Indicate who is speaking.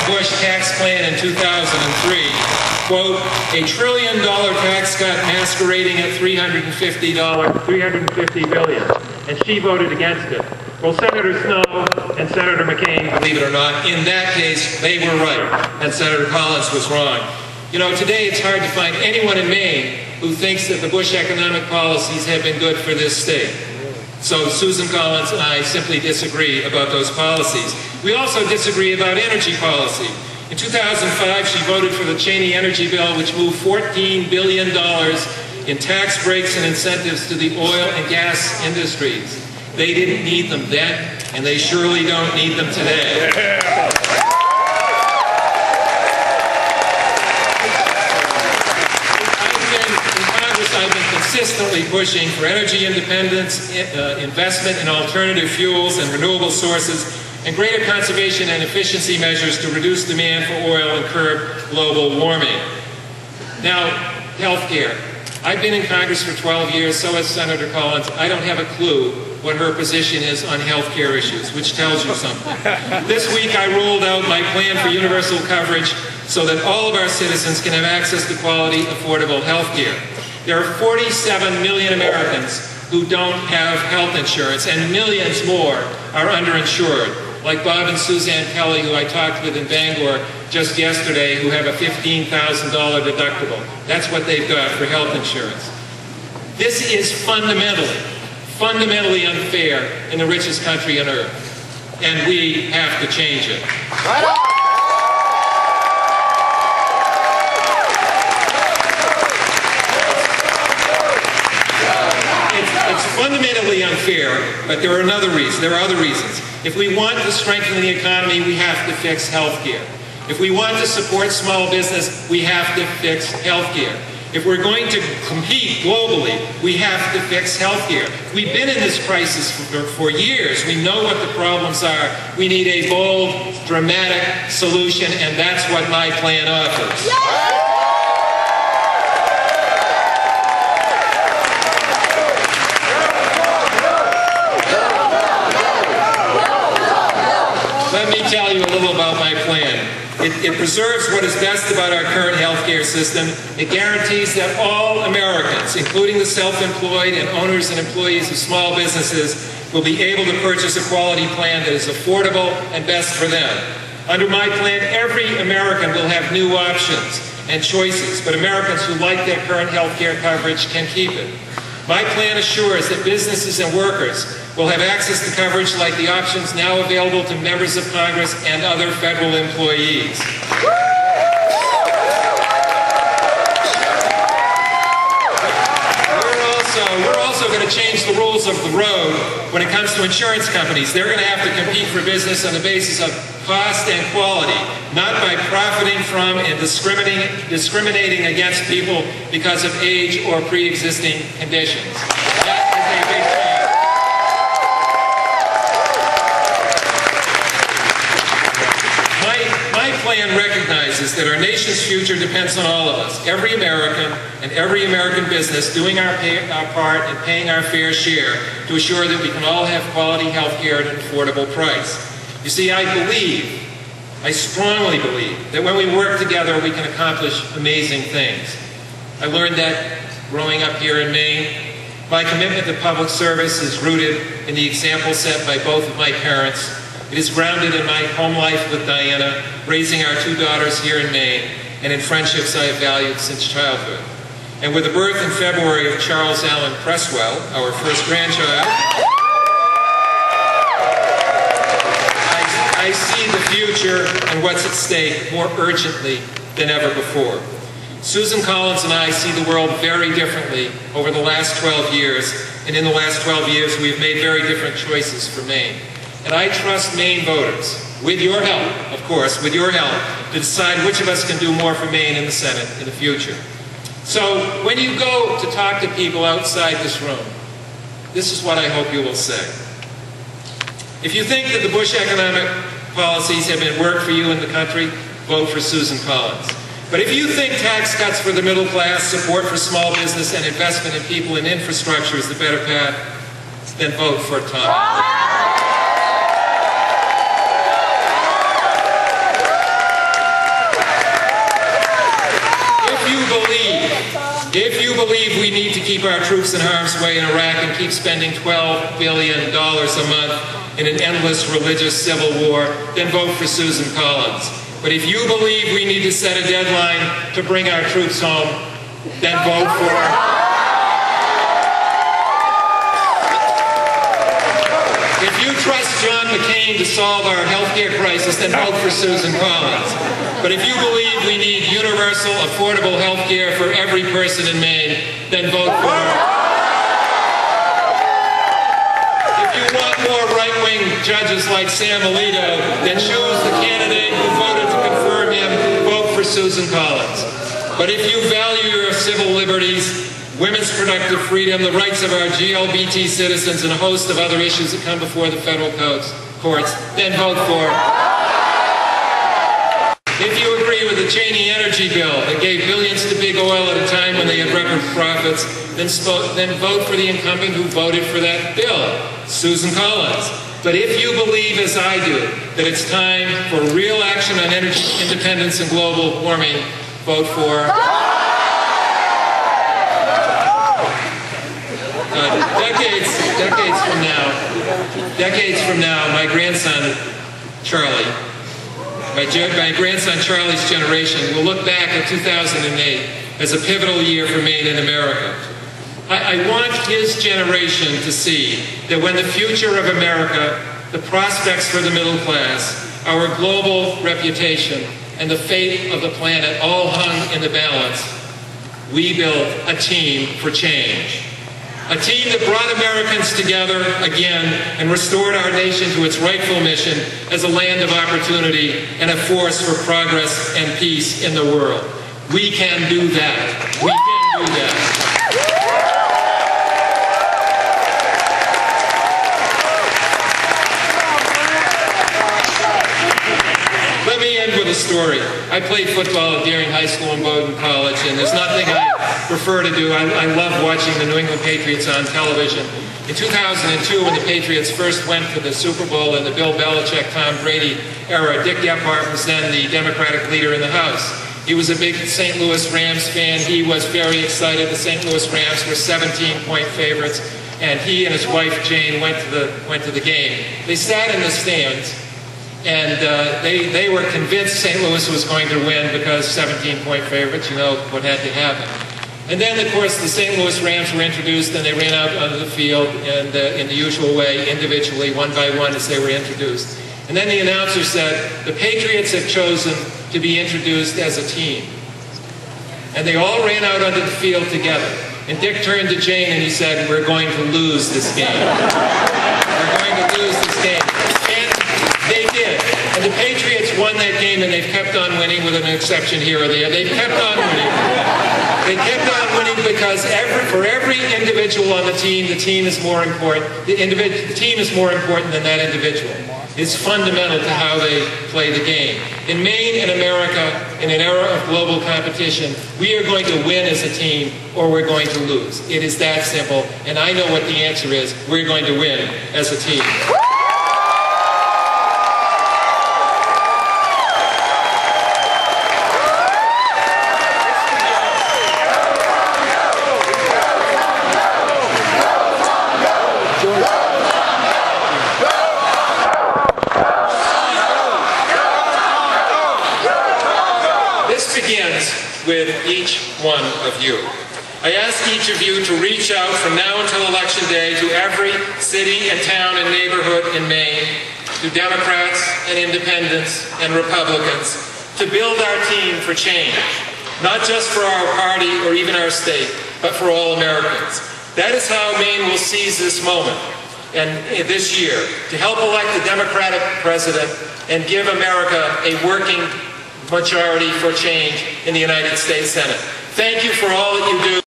Speaker 1: Bush tax plan in 2003, quote, "a $1 trillion tax cut masquerading at $350 billion," and she voted against it. Well, Senator Snow and Senator McCain, believe it or not, in that case, they were right, and Senator Collins was wrong. You know, today it's hard to find anyone in Maine who thinks that the Bush economic policies have been good for this state. So Susan Collins and I simply disagree about those policies. We also disagree about energy policy. In 2005, she voted for the Cheney energy bill, which moved $14 billion in tax breaks and incentives to the oil and gas industries. They didn't need them then, and they surely don't need them today. I've been consistently pushing for energy independence, investment in alternative fuels and renewable sources, and greater conservation and efficiency measures to reduce demand for oil and curb global warming. Now, health care. I've been in Congress for 12 years, so has Senator Collins. I don't have a clue what her position is on health care issues, which tells you something. This week I rolled out my plan for universal coverage so that all of our citizens can have access to quality, affordable health care. There are 47 million Americans who don't have health insurance, and millions more are underinsured, like Bob and Suzanne Kelly, who I talked with in Bangor just yesterday, who have a $15,000 deductible. That's what they've got for health insurance. This is fundamentally unfair in the richest country on earth, and we have to change it. Right on. It's fundamentally unfair, but there are other reasons. If we want to strengthen the economy, we have to fix health care. If we want to support small business, we have to fix health care. If we're going to compete globally, we have to fix health care. We've been in this crisis for years. We know what the problems are. We need a bold, dramatic solution, and that's what my plan offers. Let me tell you a little about my plan. It preserves what is best about our current healthcare system. It guarantees that all Americans, including the self-employed and owners and employees of small businesses, will be able to purchase a quality plan that is affordable and best for them. Under my plan, every American will have new options and choices, but Americans who like their current healthcare coverage can keep it. My plan assures that businesses and workers will have access to coverage like the options now available to members of Congress and other federal employees. We're also going to change the rules of the road when it comes to insurance companies. They're going to have to compete for business on the basis of cost and quality, not by profiting from and discriminating against people because of age or pre-existing conditions. That is a big change. My plan recognizes that our nation's future depends on all of us, every American and every American business doing our part and paying our fair share to assure that we can all have quality health care at an affordable price. You see, I strongly believe that when we work together, we can accomplish amazing things. I learned that growing up here in Maine. My commitment to public service is rooted in the example set by both of my parents. It is grounded in my home life with Diana, raising our two daughters here in Maine, and in friendships I have valued since childhood. And with the birth in February of Charles Allen Cresswell, our first grandchild, I see the future and what's at stake more urgently than ever before. Susan Collins and I see the world very differently over the last 12 years, and in the last 12 years we've made very different choices for Maine. And I trust Maine voters, with your help, of course, with your help, to decide which of us can do more for Maine in the Senate in the future. So when you go to talk to people outside this room, this is what I hope you will say. If you think that the Bush economic policies have been work for you in the country, vote for Susan Collins. But if you think tax cuts for the middle class, support for small business, and investment in people and infrastructure is the better path, then vote for Tom. keep our troops in harm's way in Iraq and keep spending $12 billion a month in an endless religious civil war, then vote for Susan Collins. But if you believe we need to set a deadline to bring our troops home, then vote for If you trust John McCain to solve our health care crisis, then vote for Susan Collins. But if you believe we need universal, affordable health care for every person in Maine, then vote for If you want more right-wing judges like Sam Alito, then choose the candidate who voted to confirm him, vote for Susan Collins. But if you value your civil liberties, women's productive freedom, the rights of our GLBT citizens, and a host of other issues that come before the federal courts, then vote for If you agree with the Cheney energy bill that gave billions to big oil at a time when they had record profits, then vote for the incumbent who voted for that bill, Susan Collins. But if you believe, as I do, that it's time for real action on energy independence and global warming, vote for decades from now, my grandson Charlie, my grandson Charlie's generation will look back at 2008 as a pivotal year for Maine and America. I want his generation to see that when the future of America, the prospects for the middle class, our global reputation, and the fate of the planet all hung in the balance, we built a team for change. A team that brought Americans together again and restored our nation to its rightful mission as a land of opportunity and a force for progress and peace in the world. We can do that. We can do that. Let me end with a story. I played football at Deering High School and Bowdoin College, and there's nothing I prefer to do. I love watching the New England Patriots on television. In 2002, when the Patriots first went to the Super Bowl in the Bill Belichick, Tom Brady era, Dick Gephardt was then the Democratic leader in the House. He was a big St. Louis Rams fan. He was very excited. The St. Louis Rams were 17-point favorites, and he and his wife Jane went to the game. They sat in the stands, and they were convinced St. Louis was going to win because 17-point favorites, you know what had to happen. And then, of course, the St. Louis Rams were introduced, and they ran out onto the field and, in the usual way, individually, one by one, as they were introduced. And then the announcer said, the Patriots have chosen to be introduced as a team. And they all ran out onto the field together. And Dick turned to Jane and he said, we're going to lose this game. We're going to lose this game. And they did. And the Patriots won that game, and they've kept on winning with an exception here or there. They've kept on winning. They kept on winning because for every individual on the team is more important. The team is more important than that individual. It's fundamental to how they play the game. In Maine and America, in an era of global competition, we are going to win as a team or we're going to lose. It is that simple, and I know what the answer is. We're going to win as a team. With each one of you. I ask each of you to reach out from now until Election Day to every city and town and neighborhood in Maine, to Democrats and Independents and Republicans, to build our team for change, not just for our party or even our state, but for all Americans. That is how Maine will seize this moment and this year to help elect a Democratic president and give America a working majority for change in the United States Senate. Thank you for all that you do.